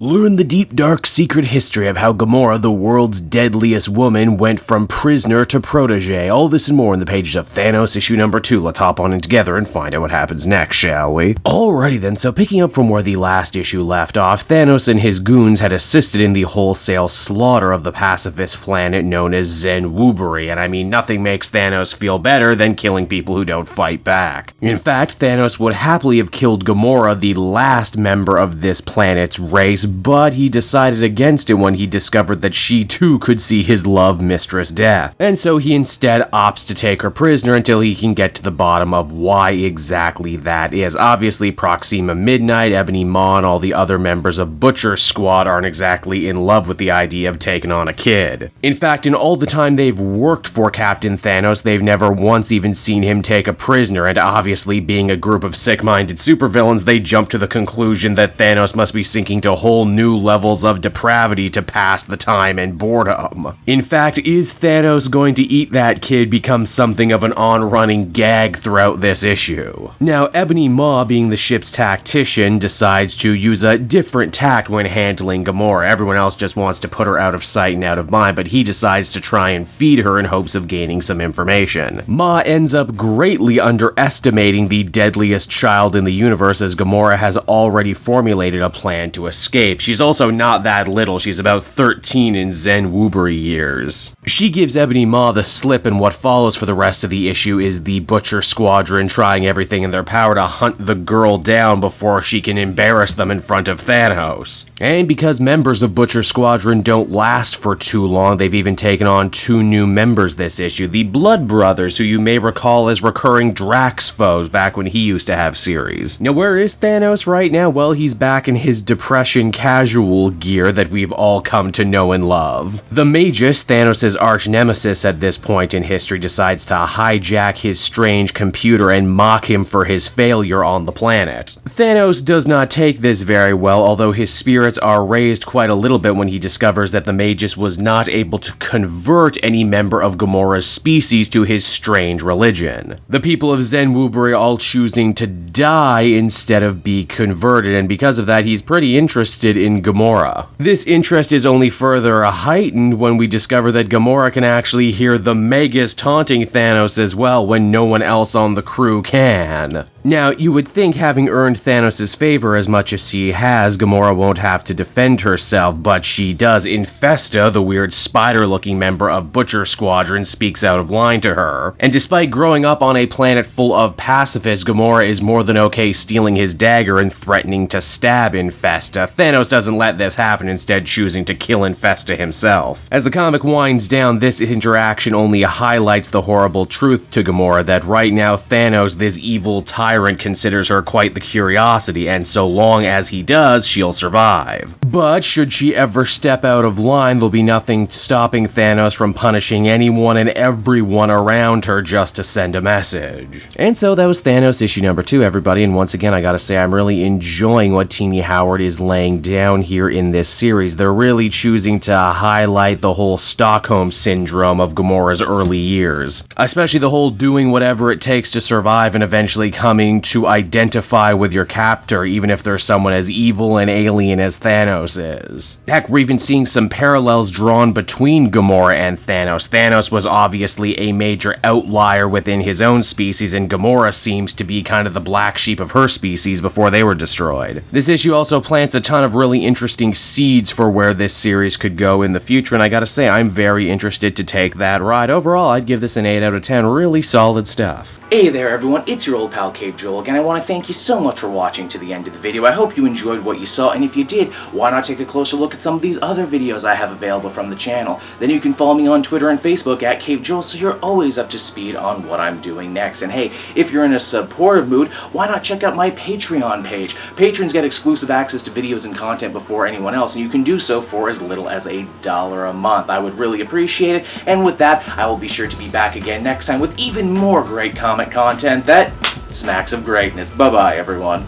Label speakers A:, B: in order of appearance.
A: Learn the deep, dark, secret history of how Gamora, the world's deadliest woman, went from prisoner to protege. All this and more in the pages of Thanos issue number 2. Let's hop on in together and find out what happens next, shall we? Alrighty then, so picking up from where the last issue left off, Thanos and his goons had assisted in the wholesale slaughter of the pacifist planet known as Zen-Woobury, and I mean, nothing makes Thanos feel better than killing people who don't fight back. In fact, Thanos would happily have killed Gamora, the last member of this planet's race, but he decided against it when he discovered that she too could see his love mistress death, and so he instead opts to take her prisoner until he can get to the bottom of why exactly that is. Obviously, Proxima Midnight, Ebony Maw, and all the other members of Butcher's squad aren't exactly in love with the idea of taking on a kid. In fact, in all the time they've worked for Captain Thanos, they've never once even seen him take a prisoner, and obviously, being a group of sick-minded supervillains, they jump to the conclusion that Thanos must be sinking to whole new levels of depravity to pass the time and boredom. In fact, is Thanos going to eat that kid become something of an on-running gag throughout this issue? Now, Ebony Maw, being the ship's tactician, decides to use a different tact when handling Gamora. Everyone else just wants to put her out of sight and out of mind, but he decides to try and feed her in hopes of gaining some information. Maw ends up greatly underestimating the deadliest child in the universe, as Gamora has already formulated a plan to escape. She's also not that little, she's about 13 in Zen-Woobury years. She gives Ebony Maw the slip, and what follows for the rest of the issue is the Butcher Squadron trying everything in their power to hunt the girl down before she can embarrass them in front of Thanos. And because members of Butcher Squadron don't last for too long, they've even taken on 2 new members this issue, the Blood Brothers, who you may recall as recurring Drax foes back when he used to have series. Now, where is Thanos right now? Well, he's back in his Depression casual gear that we've all come to know and love. The Magus, Thanos' arch-nemesis at this point in history, decides to hijack his strange computer and mock him for his failure on the planet. Thanos does not take this very well, although his spirits are raised quite a little bit when he discovers that the Magus was not able to convert any member of Gamora's species to his strange religion. The people of Zen-Woobury all choosing to die instead of be converted, and because of that, he's pretty interested in Gamora. This interest is only further heightened when we discover that Gamora can actually hear the Magus taunting Thanos as well when no one else on the crew can. Now, you would think, having earned Thanos' favor as much as she has, Gamora won't have to defend herself, but she does. Infesta, the weird spider-looking member of Butcher Squadron, speaks out of line to her. And despite growing up on a planet full of pacifists, Gamora is more than okay stealing his dagger and threatening to stab Infesta. Thanos doesn't let this happen, instead choosing to kill Infesta himself. As the comic winds down, this interaction only highlights the horrible truth to Gamora that right now Thanos, this evil tyrant, considers her quite the curiosity, and so long as he does, she'll survive. But should she ever step out of line, there'll be nothing stopping Thanos from punishing anyone and everyone around her just to send a message. And so that was Thanos issue number 2, everybody, and once again I gotta say I'm really enjoying what Tini Howard is laying down here in this series. They're really choosing to highlight the whole Stockholm syndrome of Gamora's early years, especially the whole doing whatever it takes to survive and eventually coming to identify with your captor, even if there's someone as evil and alien as Thanos is. Heck, we're even seeing some parallels drawn between Gamora and Thanos. Thanos was obviously a major outlier within his own species, and Gamora seems to be kind of the black sheep of her species before they were destroyed. This issue also plants a ton of really interesting seeds for where this series could go in the future, and I gotta say, I'm very interested to take that ride. Overall, I'd give this an 8 out of 10. Really solid stuff.
B: Hey there everyone, it's your old pal Cave Joel again. I want to thank you so much for watching to the end of the video. I hope you enjoyed what you saw, and if you did, why not take a closer look at some of these other videos I have available from the channel. Then you can follow me on Twitter and Facebook at Cave Joel, so you're always up to speed on what I'm doing next. And hey, if you're in a supportive mood, why not check out my Patreon page? Patrons get exclusive access to videos and content before anyone else, and you can do so for as little as $1 a month. I would really appreciate it, and with that, I will be sure to be back again next time with even more great comic content that smacks of greatness. Bye-bye, everyone.